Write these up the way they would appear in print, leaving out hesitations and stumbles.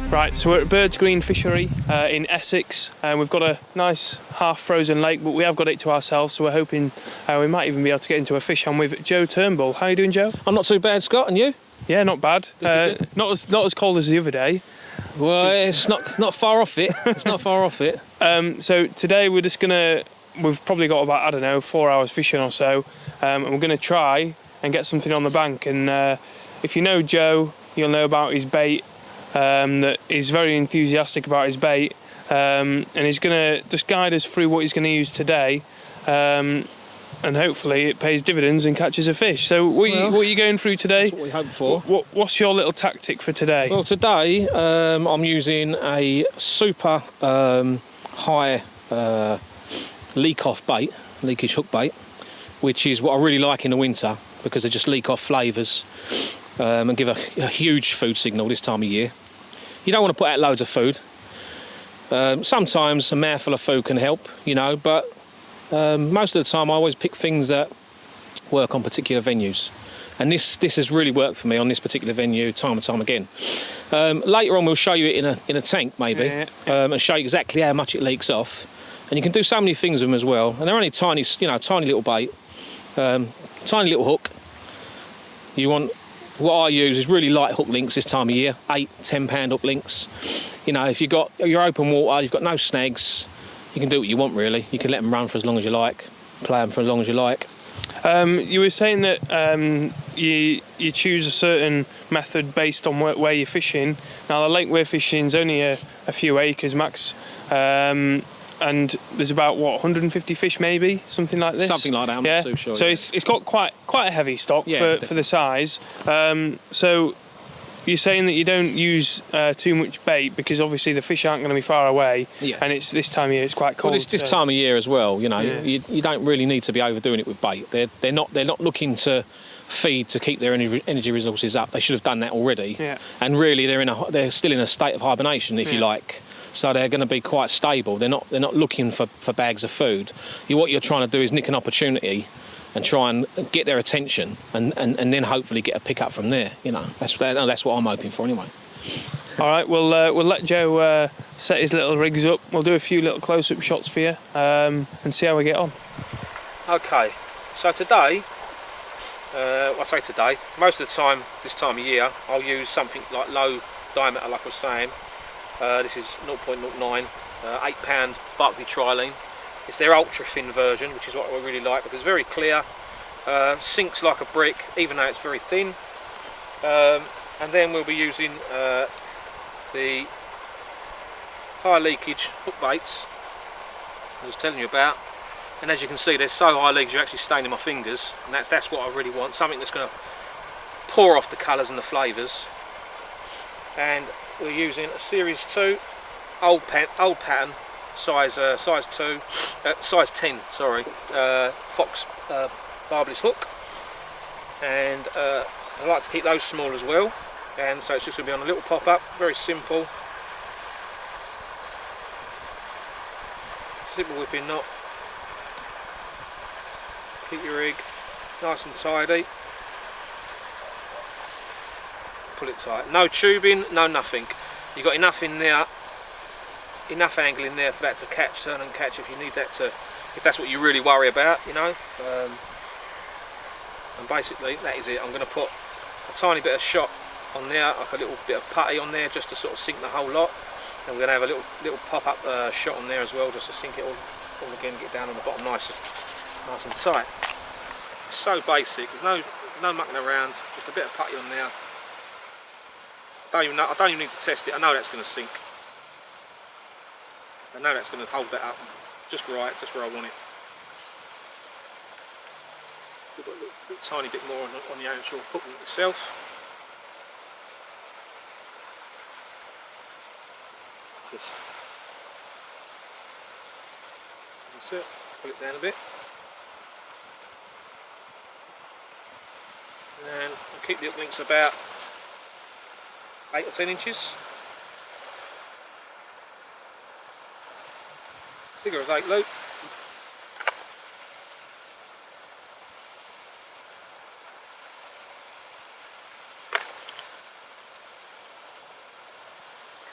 Right, so we're at Birds Green Fishery in Essex, and we've got a nice half-frozen lake, but we have got it to ourselves, so we're hoping we might even be able to get into a fish. I'm with Joe Turnbull. How are you doing, Joe? I'm not too bad, Scott, and you? Yeah, not bad. Good. Not as cold as the other day. Well, it's not far off it. It's not far off it. So today we're just we've probably got about, I don't know, 4 hours fishing or so, and we're going to try and get something on the bank. And if you know Joe, you'll know about his bait. That he's very enthusiastic about his bait, and he's going to just guide us through what he's going to use today, and hopefully it pays dividends and catches a fish. So what are you going through today? That's what we hope for. What's your little tactic for today? Well, today I'm using a super high leak-off bait, leakage hook bait, which is what I really like in the winter because they just leak off flavours and give a huge food signal this time of year. You don't want to put out loads of food. Sometimes a mouthful of food can help, you know, but most of the time I always pick things that work on particular venues. And this has really worked for me on this particular venue time and time again. Later on we'll show you it in a tank maybe, and show you exactly how much it leaks off. And you can do so many things with them as well. And they're only tiny, you know, tiny little bait, tiny little hook. What I use is really light hook links this time of year, 8-10 pound hook links. You know, if you've got your open water, you've got no snags, you can do what you want really. You can let them run for as long as you like, play them for as long as you like. You were saying that you choose a certain method based on where you're fishing. Now the lake we're fishing is only a few acres max, and there's about 150 fish maybe, something like this. Something like that. I'm not so sure. So it's got quite a heavy stock for the size. So you're saying that you don't use too much bait because obviously the fish aren't going to be far away, and it's this time of year. It's quite cold. Well, it's this time of year as well. You know, you don't really need to be overdoing it with bait. They're not looking to feed to keep their energy resources up. They should have done that already. Yeah. And really, they're still in a state of hibernation, if you like. So they're going to be quite stable. They're not looking for bags of food. What you're trying to do is nick an opportunity and try and get their attention, and then hopefully get a pick up from there. You know, that's what I'm hoping for anyway. All right, we'll let Joe set his little rigs up. We'll do a few little close-up shots for you and see how we get on. Okay, so today, I say today, most of the time this time of year, I'll use something like low diameter, like I was saying. This is 0.09, 8 pound Barkley trilene. It's their ultra thin version, which is what I really like because it's very clear, sinks like a brick, even though it's very thin. And then we'll be using the high leakage hook baits I was telling you about. And as you can see, they're so high leakage, you're actually staining my fingers, and that's what I really want. Something that's going to pour off the colours and the flavours. And we're using a Series 2 old pattern, size 10, sorry, Fox barbless hook, and I like to keep those small as well. And so it's just going to be on a little pop-up, very simple whipping knot. Keep your rig nice and tidy. Pull it tight. No tubing, no nothing. You've got enough in there, enough angle in there for that to turn and catch if you need that to, if that's what you really worry about, you know. And basically that is it. I'm going to put a tiny bit of shot on there, like a little bit of putty on there, just to sort of sink the whole lot. And we're going to have a little pop-up shot on there as well, just to sink it all again, get down on the bottom nice and tight. It's so basic. There's no mucking around. Just a bit of putty on there. I don't even need to test it. I know that's going to sink. I know that's going to hold that up just right, just where I want it. We've got a little tiny bit more on the actual hook itself. That's it. Pull it down a bit. And I'll keep the hook links about 8 or 10 inches. Figure of 8 loop.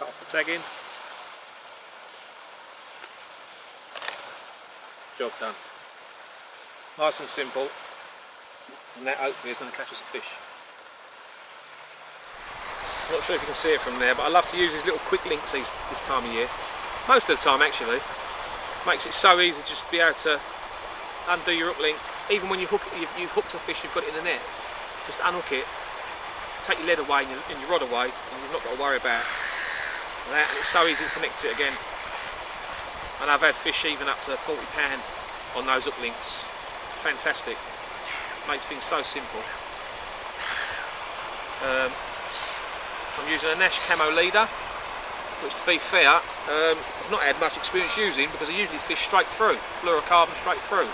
Cut off the tagging. Job done. Nice and simple. And that hopefully is going to catch us a fish. I'm not sure if you can see it from there, but I love to use these little quick links this time of year. Most of the time actually. Makes it so easy just to be able to undo your hook link. Even when you've hooked a fish, you've got it in the net. Just unhook it, take your lead away and your rod away, and you've not got to worry about that. And it's so easy to connect it again. And I've had fish even up to 40 pound on those hook links. Fantastic. Makes things so simple. I'm using a Nash Camo leader, which to be fair, I've not had much experience using because I usually fish straight through, fluorocarbon straight through.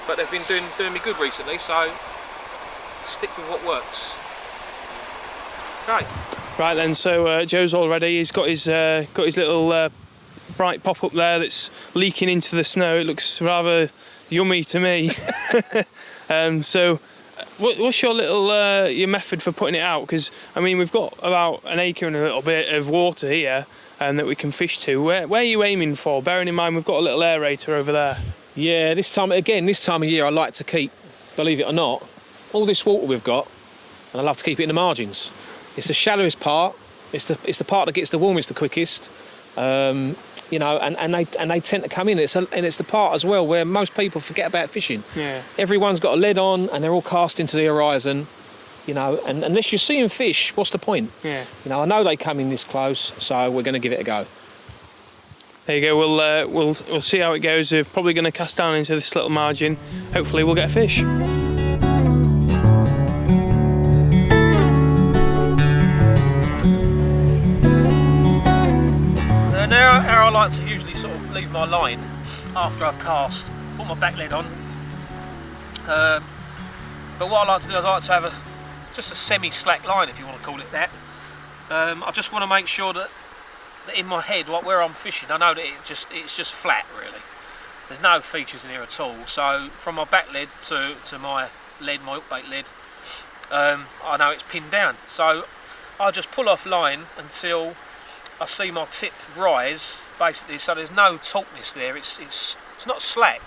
But they've been doing me good recently, so stick with what works. Okay. Right then, so Joe's all ready. He's got his little bright pop up there that's leaking into the snow. It looks rather yummy to me. So what's your little your method for putting it out? Because I mean, we've got about an acre and a little bit of water here that we can fish to. Where are you aiming for? Bearing in mind we've got a little aerator over there. Yeah, this time of year I like to keep, believe it or not, all this water we've got, and I love to keep it in the margins. It's the shallowest part. It's the part that gets the warmest the quickest. You know, and they tend to come in. It's the part as well where most people forget about fishing. Yeah. Everyone's got a lead on and they're all cast into the horizon. You know, and unless you're seeing fish, what's the point? Yeah. You know, I know they come in this close, so we're going to give it a go. There you go. We'll see how it goes. We're probably going to cast down into this little margin. Hopefully, we'll get a fish. Now, how I like to usually sort of leave my line after I've cast, put my back lead on. But what I like to do is I like to have just a semi-slack line, if you want to call it that. I just want to make sure that in my head, where I'm fishing, I know that it's just flat really. There's no features in here at all. So from my back lead to my lead, my hookbait lead, I know it's pinned down. So I just pull off line until I see my tip rise, basically, so there's no tautness there. It's not slack,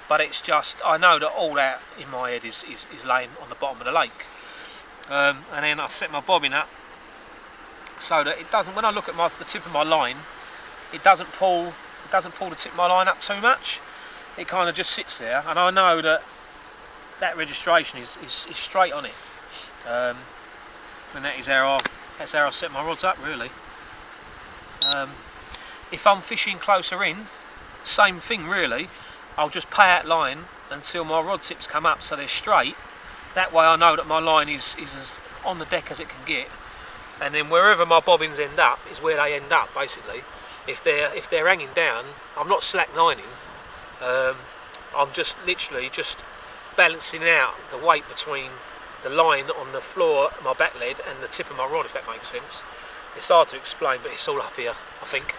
but it's just, I know that all that in my head is laying on the bottom of the lake. And then I set my bobbin up so that it doesn't, when I look at the tip of my line, it doesn't pull the tip of my line up too much. It kind of just sits there, and I know that registration is straight on it. And that's how I set my rods up really. If I'm fishing closer in, same thing really. I'll just pay out line until my rod tips come up so they're straight. That way I know that my line is as on the deck as it can get, and then wherever my bobbins end up is where they end up basically. If they're hanging down, I'm not slack lining. I'm just literally just balancing out the weight between the line on the floor, my back lead, and the tip of my rod, if that makes sense. It's hard to explain, but it's all up here, I think.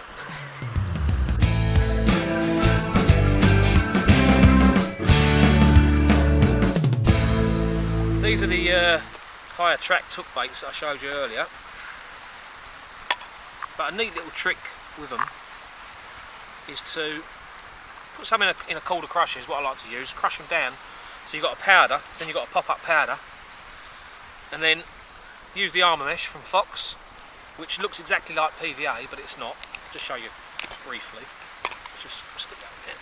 These are the higher tracked hook baits that I showed you earlier. But a neat little trick with them is to put some in a cauldre crusher, is what I like to use. Crush them down, so you've got a powder, then you've got a pop-up powder, and then use the Arma Mesh from Fox, which looks exactly like PVA, but it's not. I'll just show you briefly. Just stick that in there.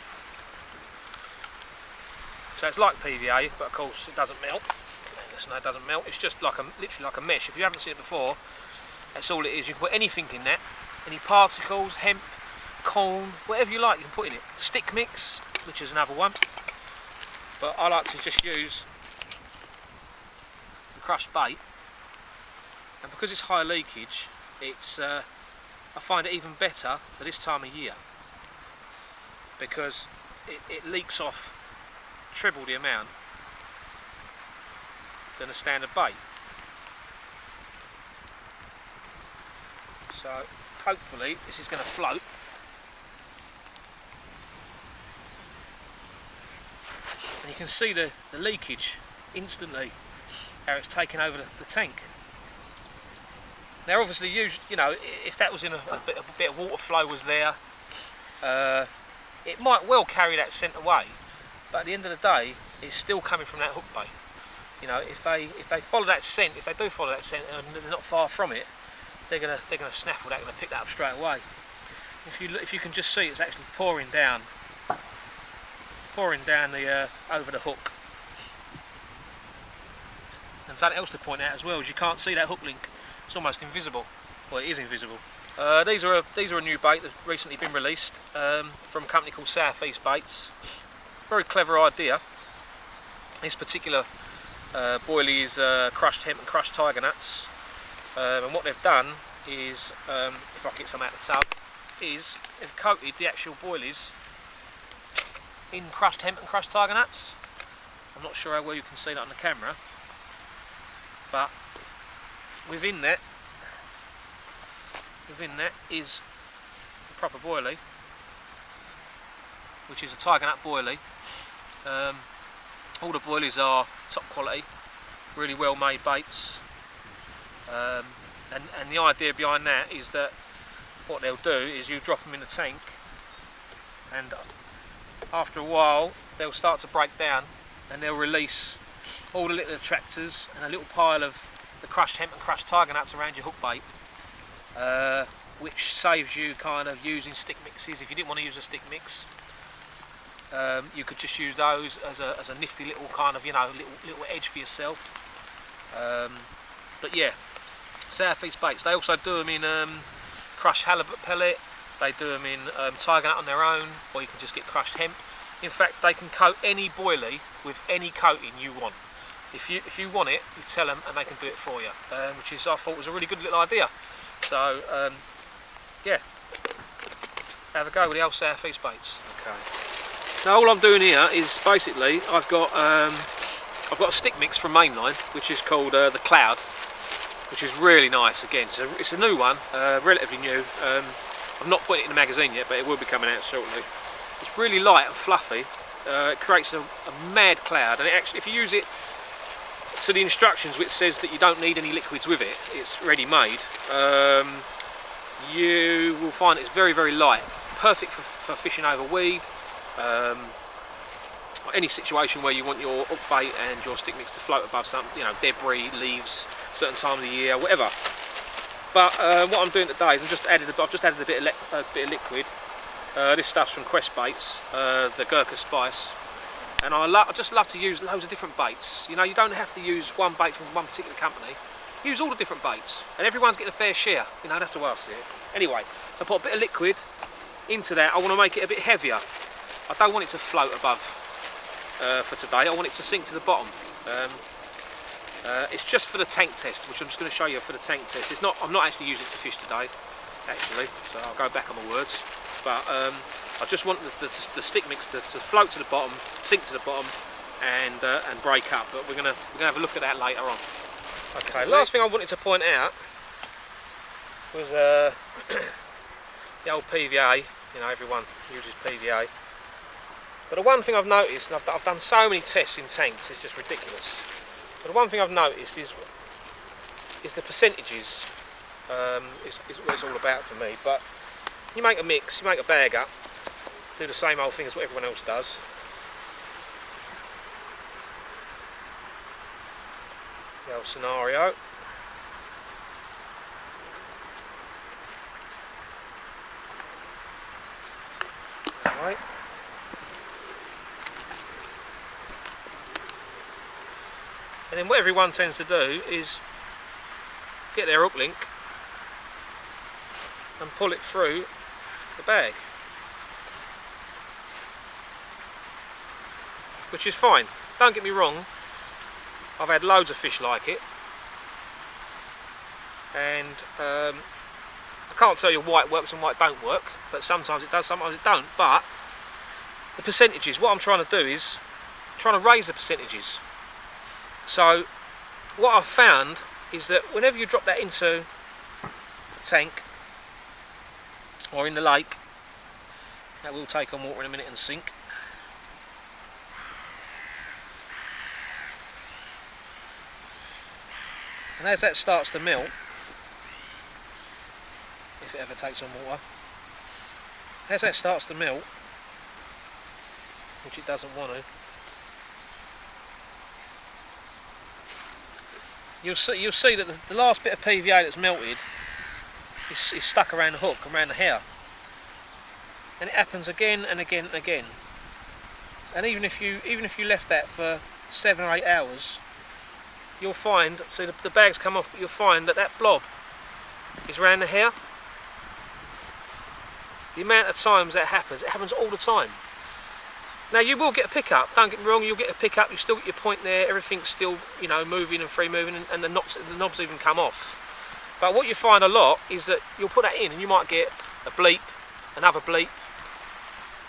So it's like PVA, but of course it doesn't melt. No, it doesn't melt. It's just like literally like a mesh. If you haven't seen it before, that's all it is. You can put anything in that. Any particles, hemp, corn, whatever you like, you can put in it. Stick mix, which is another one. But I like to just use the crushed bait, and because it's high leakage, it's I find it even better for this time of year because it leaks off treble the amount than a standard bait. So hopefully this is going to float. And you can see the leakage instantly, how it's taken over the tank. Now obviously, you know, if that was in a bit of water flow was there, it might well carry that scent away, but at the end of the day, it's still coming from that hook bait. You know, if they follow that scent, if they do follow that scent and they're not far from it, they're gonna snaffle that, gonna pick that up straight away. If you can just see, it's actually pouring down the over the hook. And something else to point out as well is you can't see that hook link. It's almost invisible. Well, it is invisible. These are a new bait that's recently been released from a company called Southeast Baits. Very clever idea. This particular boilie is crushed hemp and crushed tiger nuts, and what they've done is, if I can get some out of the tub, is they've coated the actual boilies in crushed hemp and crushed tiger nuts. I'm not sure how well you can see that on the camera, but within that is a proper boilie, which is a tiger nut boilie. All the boilies are top quality, really well made baits, and the idea behind that is that what they'll do is you drop them in the tank, and after a while they'll start to break down and they'll release all the little attractors and a little pile of the crushed hemp and crushed tiger nuts around your hook bait, which saves you kind of using stick mixes. If you didn't want to use a stick mix, you could just use those as a nifty little kind of, you know, little edge for yourself. But yeah, Southeast Baits, they also do them in crushed halibut pellet, they do them in tiger nut on their own, or you can just get crushed hemp. In fact, they can coat any boilie with any coating you want. If you want it, you tell them and they can do it for you, which is, I thought, was a really good little idea. So yeah, have a go with the old Southeast Baits. Okay. Now all I'm doing here is basically I've got a stick mix from Mainline, which is called the Cloud, which is really nice. Again, it's a new one, relatively new. I've not put it in the magazine yet, but it will be coming out shortly. It's really light and fluffy. It creates a mad cloud, and it actually, if you use it to the instructions, which says that you don't need any liquids with it, it's ready made, you will find it's very, very light, perfect for fishing over weed, any situation where you want your hook bait and your stick mix to float above some, you know, debris, leaves, certain time of the year, whatever. But what I'm doing today is I've just added a bit of liquid. This stuff's from Quest Baits, the Gurkha Spice, and I just love to use loads of different baits. You know, you don't have to use one bait from one particular company. Use all the different baits, and everyone's getting a fair share. You know, that's the way I see it. Anyway, so I put a bit of liquid into that. I want to make it a bit heavier. I don't want it to float above for today. I want it to sink to the bottom. It's just for the tank test, which I'm just going to show you for the tank test. It's not. I'm not actually using it to fish today, actually. So I'll go back on my words. But I just want the stick mix to float to the bottom, sink to the bottom, and break up. But we're gonna have a look at that later on. Okay. Last thing I wanted to point out was the old PVA. You know, everyone uses PVA. But the one thing I've noticed, and I've done so many tests in tanks, it's just ridiculous. But the one thing I've noticed is the percentages. Is what it's all about for me. But you make a mix, you make a bag up, do the same old thing as what everyone else does. The old scenario. Right. And then what everyone tends to do is get their hook link and pull it through the bag, which is fine. Don't get me wrong, I've had loads of fish like it, and I can't tell you why it works and why it don't work, but sometimes it does, sometimes it don't. But the percentages, what I'm trying to do is trying to raise the percentages. So what I've found is that whenever you drop that into a tank or in the lake, that will take on water in a minute and sink. And as that starts to melt, if it ever takes on water. As that starts to melt, which it doesn't want to, you'll see that the last bit of PVA that's melted is stuck around the hook, around the hair, and it happens again and again and again. And even if you left that for 7 or 8 hours, you'll find, see the bags come off, but you'll find that that blob is around the hair. The amount of times that happens, it happens all the time. Now you will get a pickup, don't get me wrong, you'll get a pickup, you still get your point there, everything's still, you know, moving and free moving, and the knobs even come off. But what you find a lot is that you'll put that in and you might get a bleep, another bleep,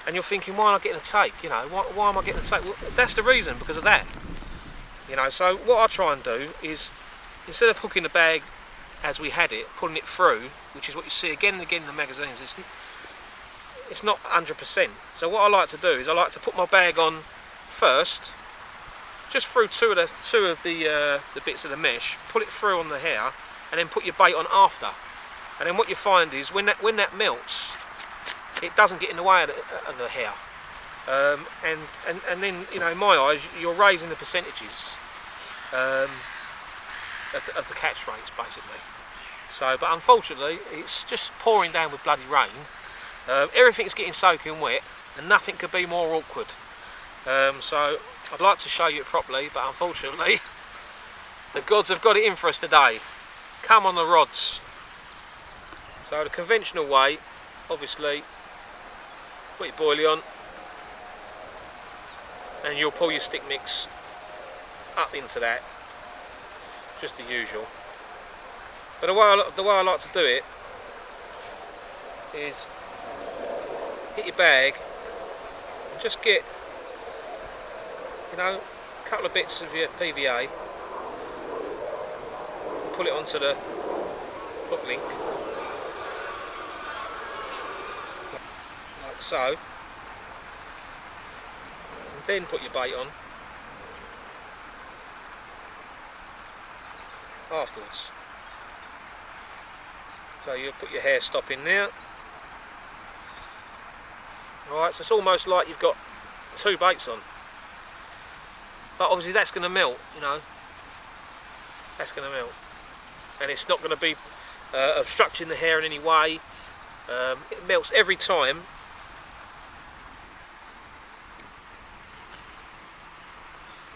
and you're thinking, why am I getting a take? You know, why am I getting a take? Well, that's the reason, because of that. You know, so what I try and do is, instead of hooking the bag as we had it, pulling it through, which is what you see again and again in the magazines, it's not 100%. So what I like to do is I like to put my bag on first, just through two of the bits of the mesh, pull it through on the hair, and then put your bait on after. And then what you find is when that melts, it doesn't get in the way of the hair. And then, you know, in my eyes, you're raising the percentages of the catch rates, basically. So, but unfortunately, it's just pouring down with bloody rain. Everything's getting soaking wet, and nothing could be more awkward. So I'd like to show you it properly, but unfortunately the gods have got it in for us today. Come on the rods. So the conventional way, obviously, put your boilie on and you'll pull your stick mix up into that, just the usual. But the way I like to do it is hit your bag and just get, you know, a couple of bits of your PVA and pull it onto the hook link, like so, and then put your bait on afterwards. So you'll put your hair stop in there. Alright, so it's almost like you've got 2 baits on. But obviously that's going to melt, you know. That's going to melt. And it's not going to be obstructing the hair in any way. It melts every time.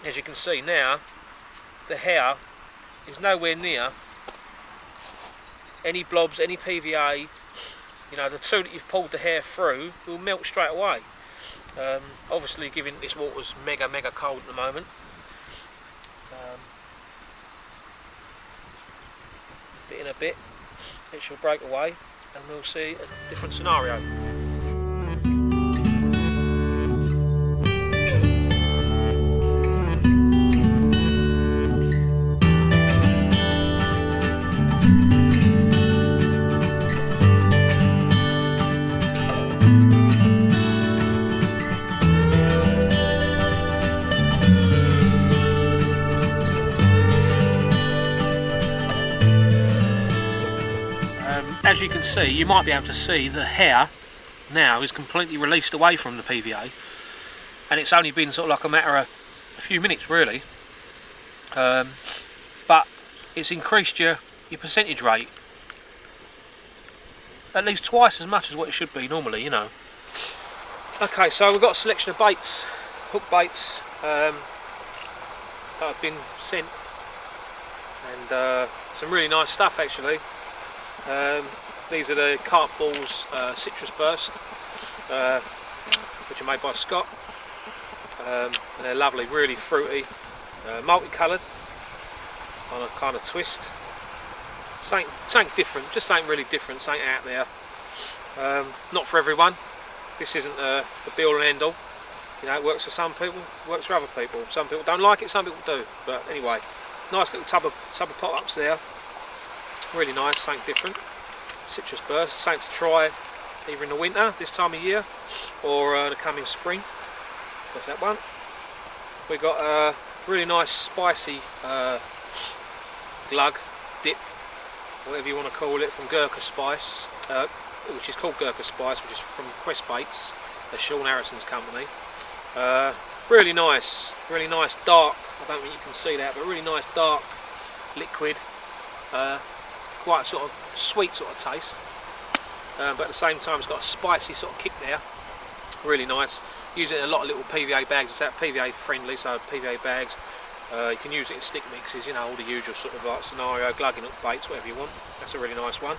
As you can see now, the hair is nowhere near any blobs, any PVA. You know, the 2 that you've pulled the hair through will melt straight away. Obviously, given this water's mega cold at the moment. Bit in a bit, it shall break away, and we'll see a different scenario. As you can see, you might be able to see the hair now is completely released away from the PVA, and it's only been sort of like a matter of a few minutes really, but it's increased your percentage rate at least twice as much as what it should be normally, you know. Okay, so we've got a selection of baits, hook baits that have been sent, and some really nice stuff actually. These are the Carpworld Citrus Burst, which are made by Scott, and they're lovely, really fruity, multicoloured on a kind of twist. Something different, just something really different, something out there. Not for everyone. This isn't the be all and end all. You know, it works for some people, works for other people. Some people don't like it, some people do. But anyway, nice little tub of pop-ups there. Really nice, something different. Citrus Burst, something to try either in the winter, this time of year, or the coming spring. There's that one. We've got a really nice spicy glug dip, whatever you want to call it, from Gurkha Spice, which is called Gurkha Spice, which is from Quest Baits, Sean Harrison's company. Really nice dark, I don't think you can see that, but really nice dark liquid, quite sort of sweet sort of taste, but at the same time it's got a spicy sort of kick there. Really nice. Use it in a lot of little PVA bags. It's that PVA friendly, so PVA bags. You can use it in stick mixes, you know, all the usual sort of like scenario, glugging up baits, whatever you want. That's a really nice one.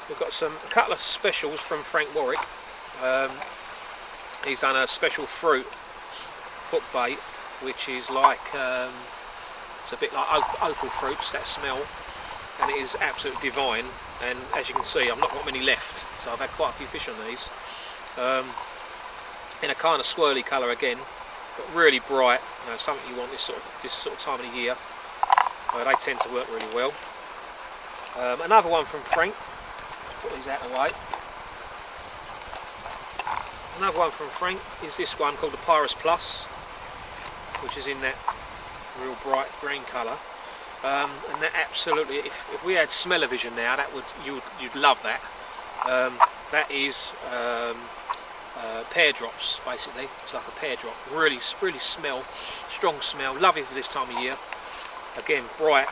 We've got a couple of specials from Frank Warwick. He's done a special fruit hook bait, which is like, it's a bit like opal fruits, that smell, and it is absolutely divine. And as you can see, I've not got many left, so I've had quite a few fish on these. In a kind of swirly colour again, but really bright. You know, something you want this sort of time of the year. They tend to work really well. Another one from Frank. Put these out of the way. Another one from Frank is this one called the Pyrus Plus, which is in that real bright green colour. And that absolutely, if we had smell-o-vision now, you'd love that. That is pear drops, basically. It's like a pear drop. Really strong smell. Lovely for this time of year. Again, bright,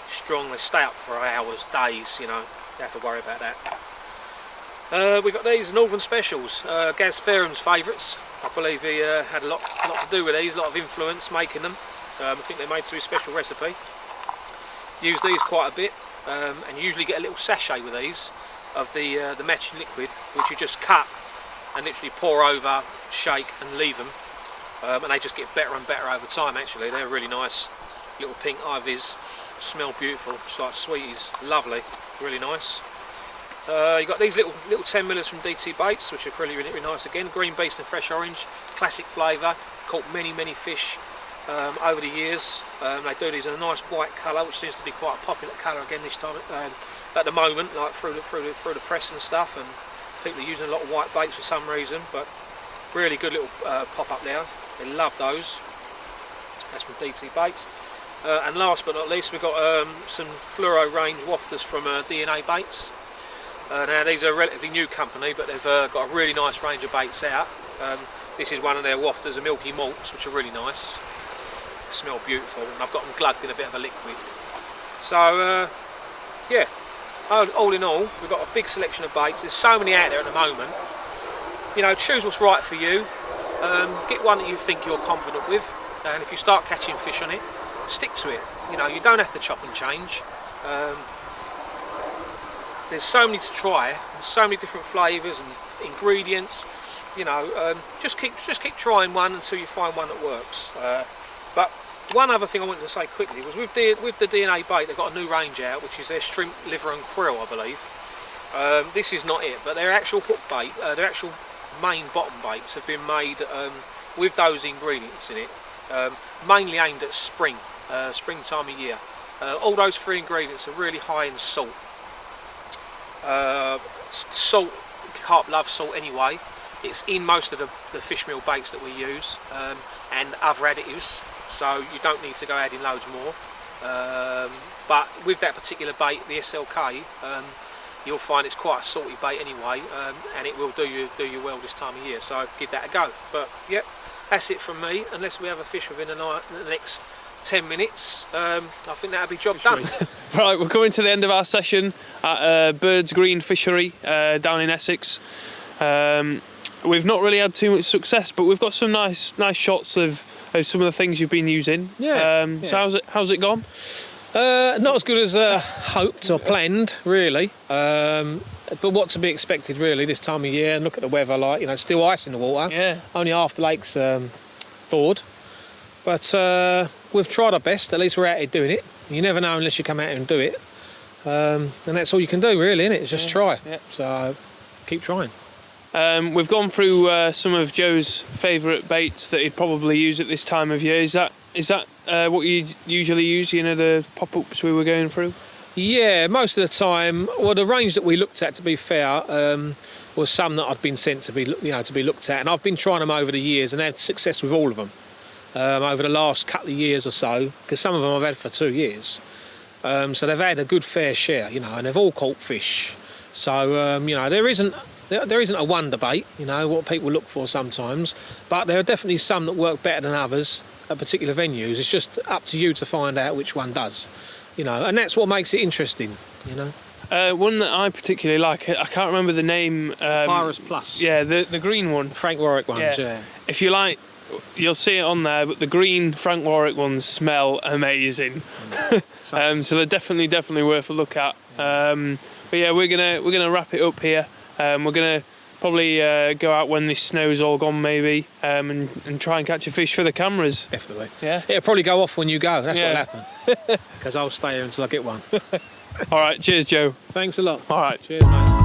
strong. They stay up for hours, days. You know, you have to worry about that. We've got these Northern Specials. Gaz Fairham's favourites. I believe he had a lot to do with these. A lot of influence making them. I think they made to his special recipe. Use these quite a bit, and you usually get a little sachet with these of the matching liquid, which you just cut and literally pour over, shake and leave them, and they just get better and better over time. Actually, they're really nice little pink ivies, smell beautiful, just like sweeties, lovely, really nice. You've got these little 10mm from DT Baits, which are really nice again. Green Beast and Fresh Orange, classic flavour, caught many fish over the years. They do these in a nice white colour, which seems to be quite a popular colour again this time at the moment, like through the press and stuff, and people are using a lot of white baits for some reason, but really good little pop up there. They love those. That's from DT Baits. And last but not least, we've got some fluoro range wafters from DNA Baits. Now these are a relatively new company, but they've got a really nice range of baits out. This is one of their wafters, the Milky Malts, which are really nice. Smell beautiful, and I've got them glugged in a bit of a liquid. So yeah, all in all, we've got a big selection of baits. There's so many out there at the moment. You know, choose what's right for you. Get one that you think you're confident with, and if you start catching fish on it, stick to it. You know, you don't have to chop and change. There's so many to try, and so many different flavours and ingredients. You know, just keep trying one until you find one that works. But one other thing I wanted to say quickly was with the DNA Bait, they've got a new range out, which is their shrimp, liver and krill, I believe. This is not it, but their actual hook bait, their actual main bottom baits have been made with those ingredients in it, mainly aimed at spring time of year. All those three ingredients are really high in salt. Salt, carp love salt anyway. It's in most of the fish meal baits that we use, and other additives, so you don't need to go adding loads more. But with that particular bait, the SLK, you'll find it's quite a salty bait anyway, and it will do you well this time of year, so give that a go. But yep, that's it from me. Unless we have a fish within the next 10 minutes, I think that'll be job done. Right, we're coming to the end of our session at Birds Green Fishery down in Essex. We've not really had too much success, but we've got some nice shots of some of the things you've been using. Yeah. So how's it gone? Not as good as hoped or planned, really. But what to be expected, really, this time of year. And look at the weather, like, you know, still ice in the water. Yeah. Only half the lake's thawed. But we've tried our best. At least we're out here doing it. You never know unless you come out here and do it. And that's all you can do, really, isn't it? Just try. Yeah. So keep trying. We've gone through some of Joe's favourite baits that he'd probably use at this time of year. Is that what you usually use? You know, the pop-ups we were going through. Yeah, most of the time. Well, the range that we looked at, to be fair, was some that I'd been sent to be looked at, and I've been trying them over the years and had success with all of them over the last couple of years or so. Because some of them I've had for 2 years. So they've had a good fair share, you know, and they've all caught fish. So, you know, there isn't a one debate, you know, what people look for sometimes, but there are definitely some that work better than others at particular venues. It's just up to you to find out which one does, you know, and that's what makes it interesting, you know. One that I particularly like, I can't remember the name. Pyrus Plus. Yeah, the green one. Frank Warwick ones, yeah. If you like, you'll see it on there, but the green Frank Warwick ones smell amazing. So they're definitely worth a look at. But yeah, we're gonna wrap it up here. We're gonna probably go out when this snow's all gone, maybe, and try and catch a fish for the cameras. Definitely. Yeah. It'll probably go off when you go. That's what'll happen. Because I'll stay here until I get one. All right. Cheers, Joe. Thanks a lot. All right. Cheers, mate.